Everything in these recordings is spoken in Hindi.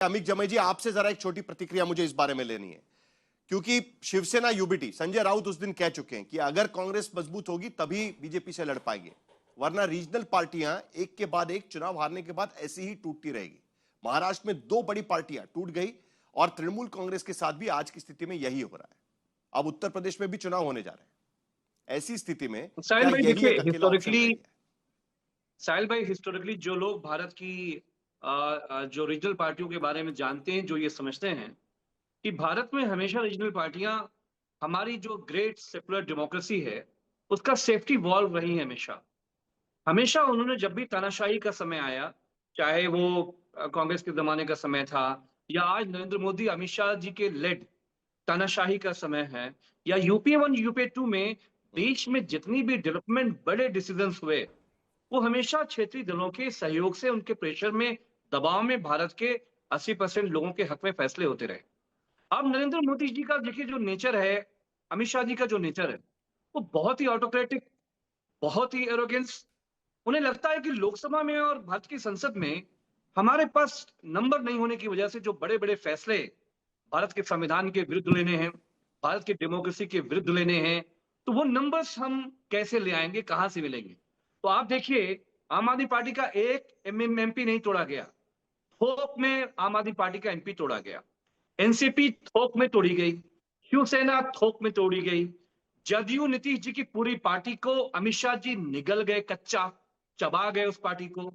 अमित जमै जी, आपसे जरा एक छोटी प्रतिक्रिया मुझे इस बारे में लेनी है, क्योंकि शिवसेना यूबीटी संजय राउत उस दिन कह चुके हैं कि अगर कांग्रेस मजबूत होगी तभी बीजेपी से लड़ पाएंगे, वरना रीजनल पार्टियां एक के बाद एक चुनाव हारने के बाद ऐसी ही टूटती रहेगी। महाराष्ट्र में दो बड़ी पार्टियां टूट गई और तृणमूल कांग्रेस के साथ भी आज की स्थिति में यही हो रहा है। अब उत्तर प्रदेश में भी चुनाव होने जा रहे हैं। ऐसी स्थिति में क्या यही एक अकेला ऑप्शन रहेगा? साहिल भाई, हिस्टोरिकली जो लोग भारत की जो रीजनल पार्टियों के बारे में जानते हैं, जो ये समझते हैं कि भारत में हमेशा रीजनल पार्टियां हमारी जो ग्रेट सेकुलर डेमोक्रेसी है उसका सेफ्टी वॉल्व रही है। हमेशा हमेशा उन्होंने, जब भी तानाशाही का समय आया, चाहे वो कांग्रेस के जमाने का समय था या आज नरेंद्र मोदी अमित शाह जी के लेड तानाशाही का समय है, या यूपीए 1 यूपीए 2 में देश में जितनी भी डेवलपमेंट बड़े डिसीजंस हुए, वो हमेशा क्षेत्रीय दलों के सहयोग से, उनके प्रेशर में, दबाव में भारत के 80% लोगों के हक में फैसले होते रहे। अब नरेंद्र मोदी जी का देखिए जो नेचर है, अमित शाह जी का जो नेचर है, वो बहुत ही ऑटोक्रेटिक, बहुत ही एरोगेंस। उन्हें लगता है कि लोकसभा में और भारत की संसद में हमारे पास नंबर नहीं होने की वजह से जो बड़े बड़े फैसले भारत के संविधान के विरुद्ध लेने हैं, भारत की डेमोक्रेसी के विरुद्ध लेने हैं, तो वो नंबर्स हम कैसे ले आएंगे, कहां से मिलेंगे? तो आप देखिए, आम आदमी पार्टी का एक एमपी नहीं तोड़ा गया, थोक में आम आदमी पार्टी का एमपी तोड़ा गया, एनसीपी थोक में तोड़ी गई, शिवसेना थोक में तोड़ी गई, जदयू नीतीश जी की पूरी पार्टी को अमित शाह जी निगल गए, कच्चा चबा गए उस पार्टी को।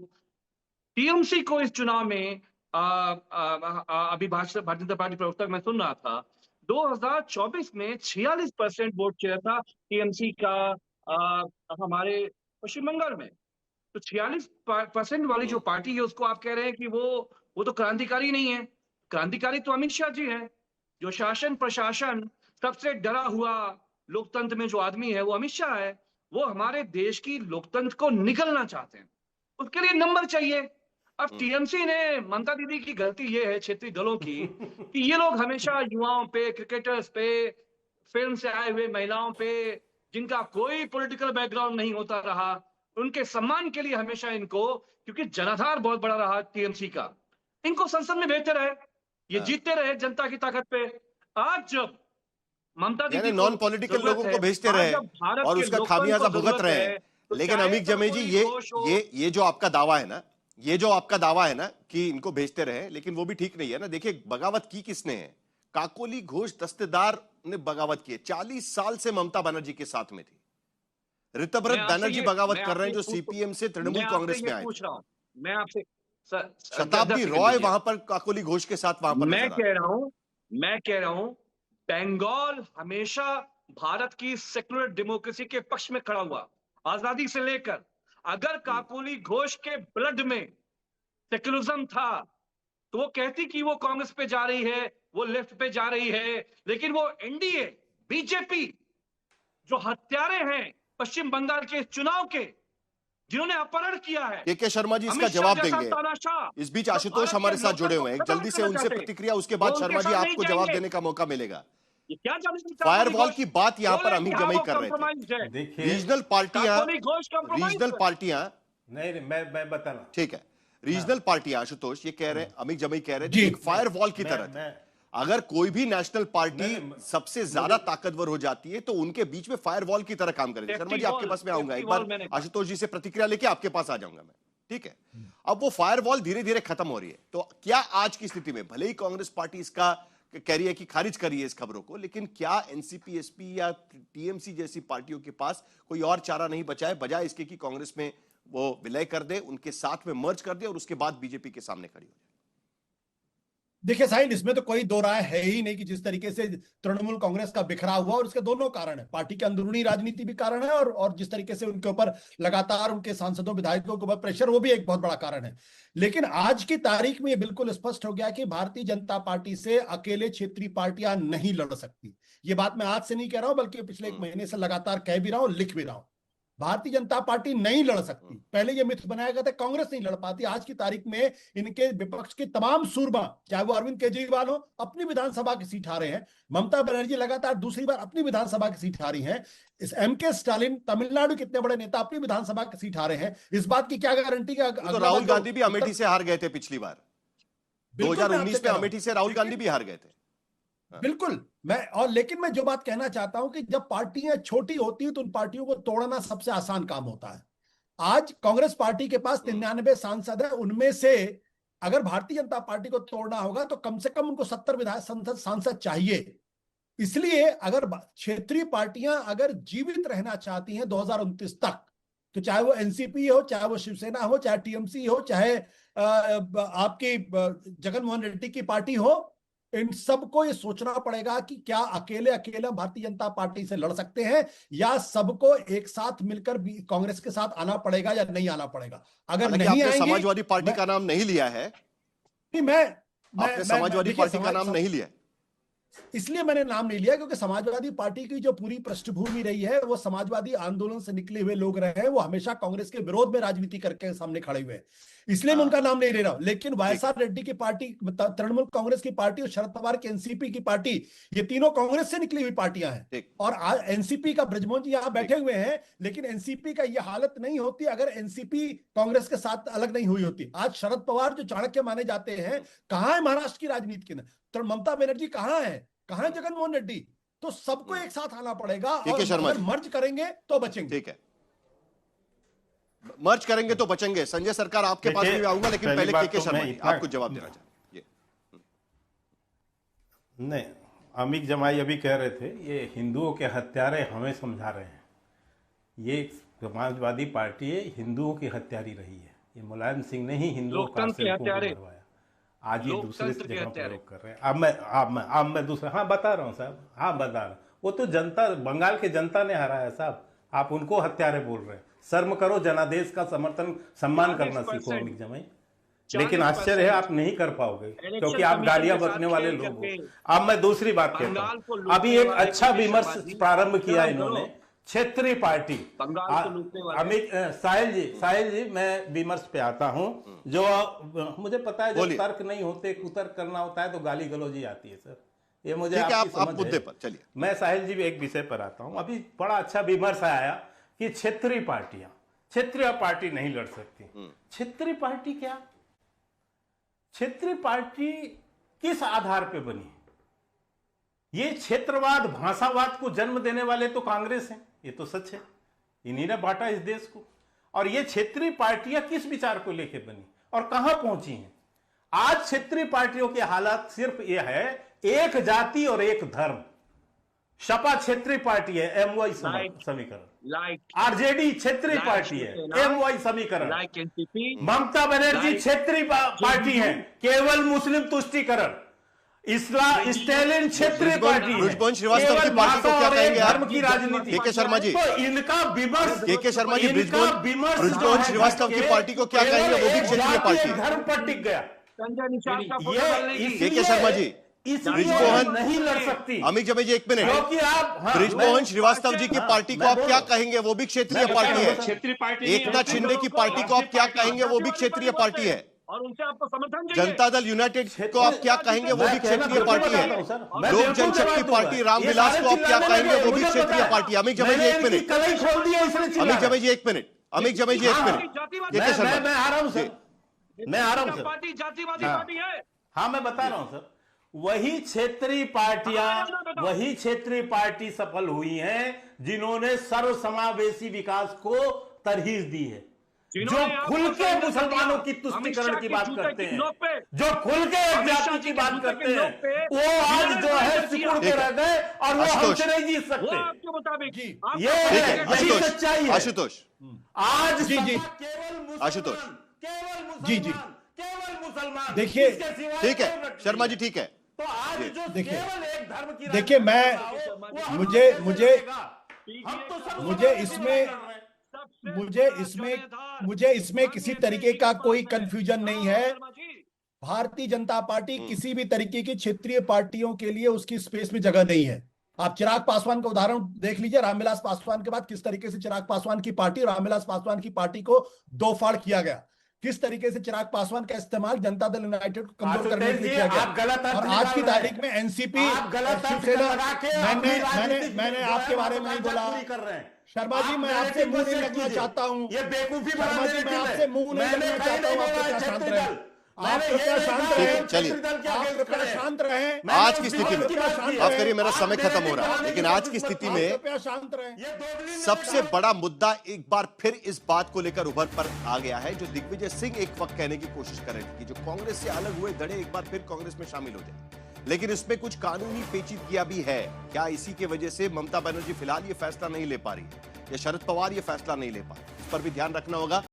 टीएमसी को इस चुनाव में अभी भारतीय जनता पार्टी प्रवक्ता मैं सुन रहा था, 2024 में 46% वोट शेयर था टीएमसी का हमारे पश्चिम बंगाल में। तो 46% वाली जो पार्टी है उसको आप कह रहे हैं कि वो तो क्रांतिकारी नहीं है। क्रांतिकारी तो अमित शाह जी है। जो शासन प्रशासन सबसे डरा हुआ लोकतंत्र में जो आदमी है वो अमित शाह है। वो हमारे देश की लोकतंत्र को निगलना चाहते हैं, उसके लिए नंबर चाहिए। अब टीएमसी ने, ममता दीदी की गलती ये है क्षेत्रीय दलों की कि ये लोग हमेशा युवाओं पे, क्रिकेटर्स पे, फिल्म से आए हुए महिलाओं पे, जिनका कोई पॉलिटिकल बैकग्राउंड नहीं होता रहा, उनके सम्मान के लिए हमेशा इनको, क्योंकि जनाधार बहुत बड़ा रहा टीएमसी का, इनको संसद में भेजते रहे, ये जीतते रहे जनता की ताकत पे। आज जब ममता दीदी को नॉन पॉलिटिकल लोगों को भेजते रहे और उसका खामियाजा भुगत रहे हैं। लेकिन अमित जमै जी, ये जो आपका दावा है ना, ये जो आपका दावा है ना कि इनको भेजते रहे, लेकिन वो भी ठीक नहीं है ना। देखिए, बगावत की किसने है? काकोली घोष दस्तेदार ने बगावत की है। 40 साल से ममता बनर्जी के साथ में थी। ऋतव्रत बैनर्जी बगावत कर रहे हैं, जो सीपीएम से तृणमूल कांग्रेस में आए थे। मैं आपसे शताब्दी रॉय वहां पर काकोली घोष के साथ वहां पर मैं कह रहा हूं बंगाल हमेशा भारत की सेकुलर डेमोक्रेसी के पक्ष में खड़ा हुआ, आजादी से लेकर। अगर काकोली घोष के ब्लड में सेकुलरिज्म था तो वो कहती कि वो कांग्रेस पे जा रही है, वो लेफ्ट पे जा रही है, लेकिन वो एनडीए, बीजेपी, जो हत्यारे हैं पश्चिम बंगाल के चुनाव के, जिन्होंने अपहरण किया है। के शर्मा जी इसका जवाब देंगे। इस बीच आशुतोष हमारे साथ जुड़े हुए हैं, जल्दी से उनसे प्रतिक्रिया, उसके बाद शर्मा जी आपको जवाब देने का मौका मिलेगा। फायरवॉल की बात यहां पर अमित जमै कर रहे थे। रीजनल पार्टियां नहीं, मैं बताना, ठीक है, रीजनल पार्टियां, आशुतोष ये कह रहे हैं, अमित जमै कह रहे थे एक फायरवॉल की तरह, अगर कोई भी नेशनल पार्टी सबसे ज्यादा ताकतवर हो जाती है तो उनके बीच में फायरवॉल की तरह काम करेगी। शर्मा जी आपके पास में आऊंगा, एक बार आशुतोष जी से प्रतिक्रिया लेके आपके पास आ जाऊंगा मैं, ठीक है? अब वो फायरवॉल धीरे धीरे खत्म हो रही है, तो क्या आज की स्थिति में, भले ही कांग्रेस पार्टी इसका कह रही है कि खारिज करी है इस खबरों को, लेकिन क्या एनसीपी, एसपी या टीएमसी जैसी पार्टियों के पास कोई और चारा नहीं बचा है, बजाय इसके कि कांग्रेस में वो विलय कर दे, उनके साथ में मर्ज कर दे और उसके बाद बीजेपी के सामने खड़ी हो जाए? देखिए साहिल, इसमें तो कोई दो राय है ही नहीं कि जिस तरीके से तृणमूल कांग्रेस का बिखरा हुआ, और इसके दोनों कारण है, पार्टी के अंदरूनी राजनीति भी कारण है, और जिस तरीके से उनके ऊपर लगातार उनके सांसदों विधायकों के ऊपर प्रेशर, वो भी एक बहुत बड़ा कारण है। लेकिन आज की तारीख में ये बिल्कुल स्पष्ट हो गया कि भारतीय जनता पार्टी से अकेले क्षेत्रीय पार्टियां नहीं लड़ सकती। ये बात मैं आज से नहीं कह रहा हूं, बल्कि पिछले 1 महीने से लगातार कह भी रहा हूं, लिख भी रहा हूं। भारतीय जनता पार्टी नहीं लड़ सकती। पहले ये मिथ बनाया गया था कांग्रेस नहीं लड़ पाती। आज की तारीख में इनके विपक्ष के तमाम सूरमा, चाहे वो अरविंद केजरीवाल हो, अपनी विधानसभा की सीट हारे हैं। ममता बनर्जी लगातार दूसरी बार अपनी विधानसभा की सीट हारी हैं। इस एमके स्टालिन तमिलनाडु के इतने बड़े नेता अपनी विधानसभा की सीट हारे हैं। इस बात की क्या गारंटी? तो राहुल गांधी भी अमेठी से हार गए थे पिछली बार। बिल्कुल मैं 2019 आपसे में कह रहा हूं। अमेठी से राहुल गांधी भी हार गए थे। बिल्कुल लेकिन मैं जो बात कहना चाहता हूं कि जब पार्टियां छोटी होती हैं तो उन पार्टियों को तोड़ना सबसे आसान काम होता है। आज कांग्रेस पार्टी के पास 99 सांसद है, उनमें से अगर भारतीय जनता पार्टी को तोड़ना होगा तो कम से कम उनको 70 विधायक संसद सांसद चाहिए। इसलिए अगर क्षेत्रीय पार्टियां अगर जीवित रहना चाहती हैं 2029 तक, तो चाहे वो एनसीपी हो, चाहे वो शिवसेना हो, चाहे टीएमसी हो, चाहे आपकी जगनमोहन रेड्डी की पार्टी हो, इन सबको ये सोचना पड़ेगा कि क्या अकेले अकेले भारतीय जनता पार्टी से लड़ सकते हैं या सबको एक साथ मिलकर कांग्रेस के साथ आना पड़ेगा या नहीं आना पड़ेगा। अगर नहीं आपने आएंगे, समाजवादी पार्टी का नाम नहीं लिया है। नहीं आपने समाजवादी पार्टी का नाम नहीं लिया, इसलिए मैंने नाम नहीं लिया क्योंकि समाजवादी पार्टी की जो पूरी पृष्ठभूमि रही है वो समाजवादी आंदोलन से निकले हुए लोग रहे हैं, वो हमेशा कांग्रेस के विरोध में राजनीति करके सामने खड़े हुए हैं, इसलिए मैं उनका नाम नहीं ले रहा हूं। लेकिन वाईएसआर रेड्डी की पार्टी, तृणमूल कांग्रेस की पार्टी और शरद पवार की एनसीपी की पार्टी, ये तीनों कांग्रेस से निकली हुई पार्टियां हैं। और आज एनसीपी का ब्रजमोहन जी यहां बैठे हुए हैं, लेकिन एनसीपी का यह हालत नहीं होती अगर एनसीपी कांग्रेस के साथ अलग नहीं हुई होती। आज शरद पवार जो चाणक्य माने जाते हैं, कहां है महाराष्ट्र की राजनीति के अंदर? ममता बनर्जी कहां है जगनमोहन रेड्डी? तो सबको एक साथ आना पड़ेगा और अगर मर्ज करेंगे तो बचेंगे। ठीक है, मर्ज करेंगे तो बचेंगे। संजय सरकार आपके पास भी आऊंगा, लेकिन पहले के शर्मा जी आपको जवाब देना चाहिए। नहीं, अमित जमाई अभी कह रहे थे ये हिंदुओं के हत्यारे हमें समझा रहे हैं। ये समाजवादी पार्टी है, हिंदुओं की हत्यारी रही है। ये मुलायम सिंह ने ही हिंदुओं का मरवाया, आज ये दूसरे जगह प्रयोग कर रहे हैं। अब मैं दूसरा, हाँ बता रहा हूँ साहब, हाँ बता रहा हूँ। वो तो जनता, बंगाल की जनता ने हराया साहब, आप उनको हत्यारे बोल रहे हैं। शर्म करो, जनादेश का समर्थन सम्मान करना सीखो अमित जमाई। लेकिन आश्चर्य है आप नहीं कर पाओगे क्योंकि आप गालियां बकने वाले लोग हो। अब मैं दूसरी बात कहता हूँ, अभी एक अच्छा विमर्श प्रारंभ किया इन्होंने, क्षेत्रीय पार्टी। अमित साहिल जी मैं विमर्श पे आता हूं। जो मुझे पता है जब तर्क नहीं होते, कुतर्क करना होता है तो गाली गलौजी आती है सर, ये मुझे आप मुद्दे पर चलिए। मैं साहिल जी भी एक विषय पर आता हूं। अभी बड़ा अच्छा विमर्श आया कि क्षेत्रीय पार्टी नहीं लड़ सकती। क्षेत्रीय पार्टी क्या? क्षेत्रीय पार्टी किस आधार पे बनी? ये क्षेत्रवाद, भाषावाद को जन्म देने वाले तो कांग्रेस है, ये तो सच है, इन्हीं ने बांटा इस देश को। और ये क्षेत्रीय पार्टियां किस विचार को लेकर बनी और कहां पहुंची हैं? आज क्षेत्रीय पार्टियों के हालात सिर्फ ये है, एक जाति और एक धर्म। सपा क्षेत्रीय पार्टी है, एमवाई समीकरण। आरजेडी क्षेत्रीय पार्टी है, एमवाई समीकरण। ममता बनर्जी क्षेत्रीय पार्टी है, केवल मुस्लिम तुष्टीकरण। स्टैलिन क्षेत्रीय पार्टी है, बृजमोहन श्रीवास्तव की पार्टी को क्या कहेंगे आप? धर्म की राजनीति। के शर्मा जी, तो इनका विमर्श, के शर्मा जी, बृजमोहन श्रीवास्तव की पार्टी को क्या कहेंगे? वो भी क्षेत्रीय पार्टी है, धर्म पर टिक गया। के शर्मा जी, बृजमोहन नहीं लड़ सकती। अमित जमाई जी एक मिनट, क्योंकि आप बृजमोहन श्रीवास्तव जी की पार्टी को आप क्या कहेंगे? वो भी क्षेत्रीय पार्टी है। एकनाथ शिंदे की पार्टी को आप क्या कहेंगे? वो भी क्षेत्रीय पार्टी है। और उनसे आपको समर्थन जनता दल यूनाइटेड को आप क्या कहेंगे? वो भी क्षेत्रीय पार्टी है। लोक जनशक्ति पार्टी रामविलास को आप क्या कहेंगे? वो भी क्षेत्रीय पार्टी है। अमित जमाई जी एक मिनट, अमित जमाई जी एक मिनट, अमित जमाई जी एक मिनट। मैं आ रहा हूं सर, मैं आ रहा हूं सर। पार्टी जातिवादी पार्टी है। हाँ मैं बता रहा हूं सर, वही क्षेत्रीय पार्टी सफल हुई हैं जिन्होंने सर्वसमावेशी विकास को तरहीज दी है, जो खुल के मुसलमानों की तुष्टीकरण की बात करते हैं, जो खुल के एक जाति की बात करते हैं, वो आज जो है सिकुड़ के रह गए और वो हमसे नहीं जीत सकते। आपके मुताबिक यही सच्चाई है। आशुतोष, आज जी आशुतोष, केवल मुसलमान, देखिए ठीक है शर्मा जी, ठीक है। तो आज जो देखिए, केवल एक धर्म की, देखिए मुझे इसमें किसी तरीके का कोई कंफ्यूजन नहीं है। भारतीय जनता पार्टी किसी भी तरीके की क्षेत्रीय पार्टियों के लिए उसकी स्पेस में जगह नहीं है। आप चिराग पासवान का उदाहरण देख लीजिए, रामविलास पासवान के बाद किस तरीके से चिराग पासवान की पार्टी, रामविलास पासवान की पार्टी को दो फाड़ किया गया, किस तरीके से चिराग पासवान का इस्तेमाल जनता दल यूनाइटेड को कमजोर करने के लिए किया गया। और आज की तारीख में एनसीपी, शिवसेना, मैंने आपके बारे में नहीं बोला। शर्मा जी मैं आपसे मुंह नहीं लगना चाहता हूँ, ये बेवकूफी शर्मा जी मैं आपसे मुंह नहीं लगना चाहता हूँ, आप शांत रहे। आप कृपया शांत रहें। चलिए। आप कृपया शांत रहें। आज की स्थिति में, कृपया शांत माफ रहें। करिए मेरा समय खत्म हो रहा है, लेकिन आज की स्थिति आप में कृपया शांत रहें। सबसे बड़ा मुद्दा एक बार फिर इस बात को लेकर उभर पर आ गया है, जो दिग्विजय सिंह एक वक्त कहने की कोशिश कर रहे थे कि जो कांग्रेस से अलग हुए धड़े एक बार फिर कांग्रेस में शामिल हो जाए, लेकिन इसमें कुछ कानूनी पेचीदगियां भी है। क्या इसी की वजह से ममता बनर्जी फिलहाल ये फैसला नहीं ले पा रही है, या शरद पवार ये फैसला नहीं ले पा रहे, इस पर भी ध्यान रखना होगा।